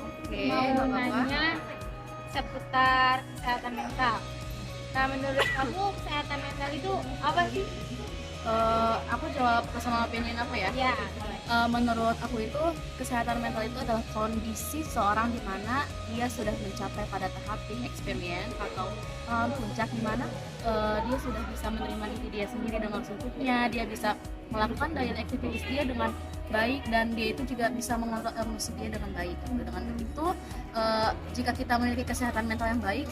Oke, Mau nggak apa-apa. nanya seputar kesehatan mental. Nah, menurut kamu kesehatan mental itu apa sih? Aku jawab personal opinion aku ya. Ya, Menurut aku itu kesehatan mental itu adalah kondisi seorang di mana dia sudah mencapai pada tahap peak experience atau puncak di mana dia sudah bisa menerima diri dia sendiri dengan seutuhnya, dia bisa melakukan daily activities dia dengan baik dan dia itu juga bisa mengontrol emosi dia dengan baik. Dengan begitu, jika kita memiliki kesehatan mental yang baik,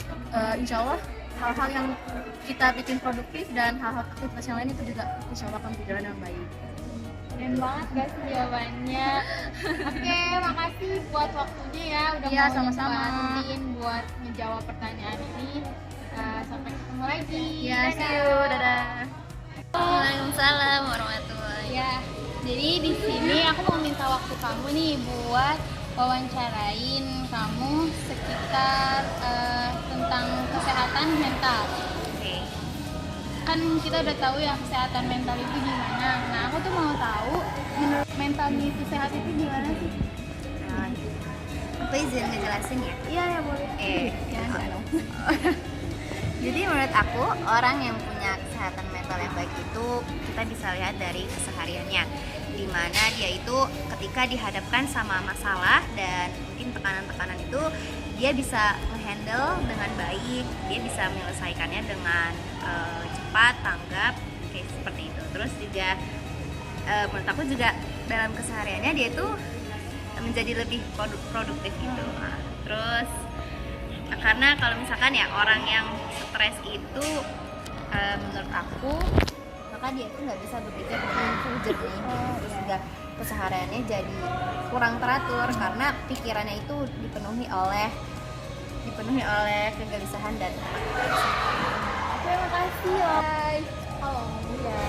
insya Allah hal-hal yang kita bikin produktif dan hal-hal aktivitas yang lain itu juga insya Allah akan berjalan dengan baik. keren banget guys jawabannya. Oke, makasih buat waktunya ya udah Iya, mau sama-sama. nyempetin buat menjawab pertanyaan ini. Sampai ketemu lagi. Ya, see you, dadah. Waalaikumsalam warahmatullahi. Ya, jadi di sini aku mau minta waktu kamu nih buat wawancarain kamu sekitar tentang kesehatan mental. Oke. Kan kita udah tahu ya kesehatan mental itu gimana. Nah, aku tuh mau tahu menurut mentalnya itu sehat itu gimana sih? Nah, aku izin ngejelasin ya. Iya ya boleh. Ya, Jadi menurut aku orang yang punya kesehatan mental yang baik itu kita bisa lihat dari kesehariannya, di mana dia itu ketika dihadapkan sama masalah dan mungkin tekanan-tekanan itu dia bisa menghandle dengan baik, dia bisa menyelesaikannya dengan cepat, tanggap, kayak seperti itu. Terus juga menurut aku juga dalam kesehariannya dia itu menjadi lebih produktif gitu. Nah, terus karena kalau misalkan ya orang yang stres itu menurut aku maka dia itu nggak bisa berpikir dengan full jernih terus juga kesehariannya jadi kurang teratur karena pikirannya itu dipenuhi oleh kegelisahan dan Terima kasih ya. Halo, ya.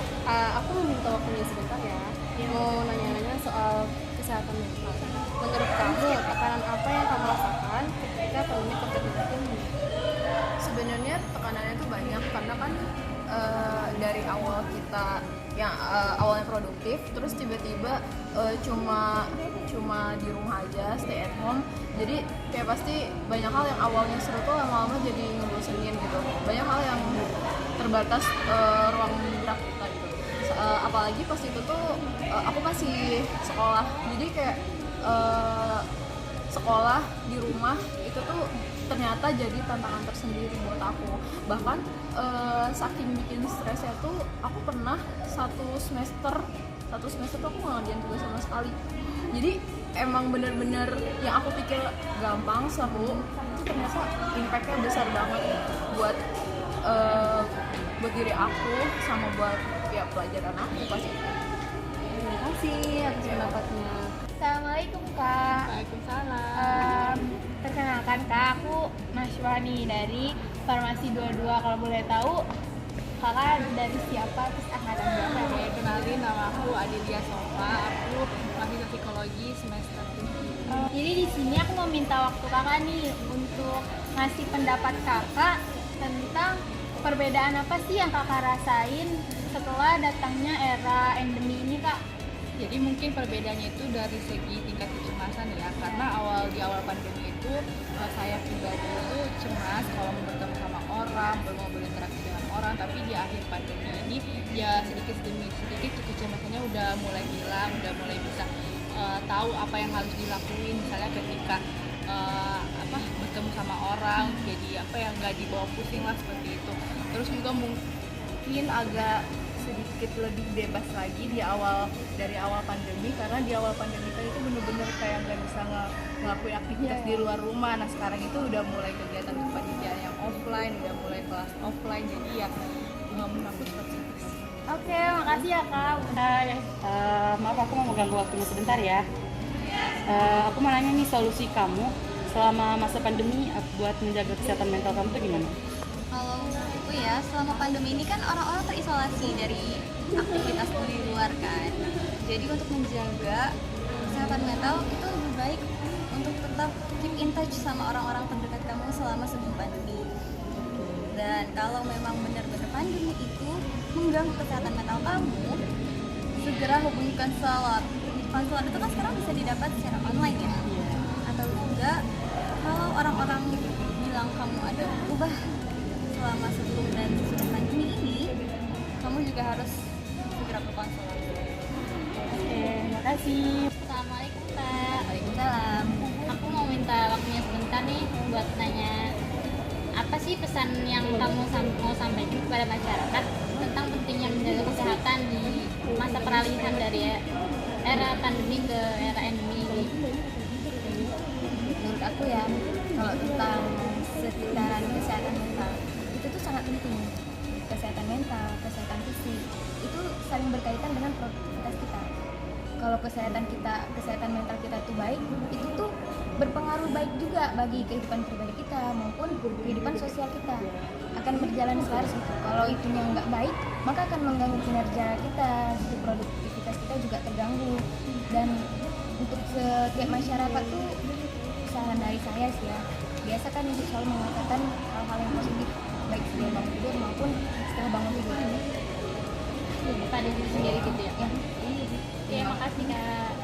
Aku mau minta waktunya sebentar ya. Mau nanya-nanya soal kesehatan mental. Menurut kamu, tekanan apa yang kamu rasakan ketika tahunnya COVID-19 ini? Sebenarnya tekanannya itu banyak karena kan dari awal kita yang awalnya produktif terus tiba-tiba cuma di rumah aja stay at home, jadi kayak pasti banyak hal yang awalnya seru tuh lama-lama jadi ngebosenin gitu, banyak hal yang terbatas ruang gerak kita gitu. Apalagi pas itu tuh aku masih sekolah, jadi kayak sekolah di rumah itu tuh ternyata jadi tantangan tersendiri buat aku. Bahkan saking bikin stresnya tuh aku pernah satu semester tuh aku nggak ngerjain tugas sama sekali. Jadi emang bener-bener yang aku pikir gampang seru itu ternyata impactnya besar banget buat diri aku sama buat ya pelajaran aku pasti. Terima kasih atas pendapatnya. Assalamualaikum Kak. Waalaikumsalam. Perkenalkan Kak, aku Nashwani dari Farmasi 22. Kalau boleh tahu Kakak dari siapa, terus angkatan berapa? Oke, kenalin, nama aku Adelia Sofa, aku mahasiswa psikologi semester 7. Jadi di sini aku mau minta waktu Kakak nih untuk ngasih pendapat Kakak tentang perbedaan apa sih yang Kakak rasain setelah datangnya era endemi ini Kak? Jadi mungkin perbedaannya itu dari segi tingkat kecemasan ya, karena di awal pandemi itu saya pribadi itu cemas kalau mau bertemu sama orang, mau berinteraksi dengan orang, tapi di akhir pandemi ini ya sedikit demi sedikit kecemasannya udah mulai hilang, udah mulai bisa tahu apa yang harus dilakuin, misalnya ketika bertemu sama orang, jadi apa yang nggak dibawa pusing lah seperti itu. Terus juga mungkin agak sedikit lebih bebas lagi dari awal pandemi, karena di awal pandemi kan itu bener-bener kayak nggak bisa ngelakuin aktivitas di luar rumah. Nah sekarang itu udah mulai kegiatan kepanitiaan yang offline, udah mulai kelas offline, jadi ya menurut aku seperti itu. Oke, makasih ya Kak. Maaf aku mau mengganggu waktunya sebentar ya. Aku mau nanya nih, solusi kamu selama masa pandemi buat menjaga kesehatan mental kamu tuh gimana? Kalau menurutku ya, selama pandemi ini kan orang-orang terisolasi dari aktivitas di luar kan. Jadi untuk menjaga kesehatan mental itu lebih baik untuk tetap keep in touch sama orang-orang terdekat kamu selama sebelum pandemi. Dan kalau memang benar-benar pandemi itu mengganggu kesehatan mental kamu, segera hubungi konselor. Konselor itu kan sekarang bisa didapat secara online ya. Atau juga berubah selama sebelum dan sesudah pandemi ini, kamu juga harus segera berkonsultasi. Oke, terima kasih. Assalamualaikum Kak. Waalaikumsalam. Aku mau minta waktunya sebentar nih buat nanya apa sih pesan yang kamu mau sampaikan kepada masyarakat tentang pentingnya menjaga kesehatan di masa peralihan dari era pandemi ke era endemi ini? Menurut aku ya, kalau tentang sekitaran kesehatan mental itu tuh sangat penting. Kesehatan mental, kesehatan fisik itu saling berkaitan dengan produktivitas kita. Kalau kesehatan mental kita tuh baik, itu tuh berpengaruh baik juga bagi kehidupan pribadi kita maupun kehidupan sosial kita, akan berjalan selaras gitu. Kalau itunya nggak baik, maka akan mengganggu kinerja kita, gitu, produktivitas kita juga terganggu. Dan untuk setiap masyarakat tuh, saran dari saya sih ya, biasa kan ibu selalu mengatakan hal-hal yang positif, baik sebelum bangun tidur maupun setelah bangun tidur. Pada diri sendiri gitu ya? Ya. Oke, makasih Kak.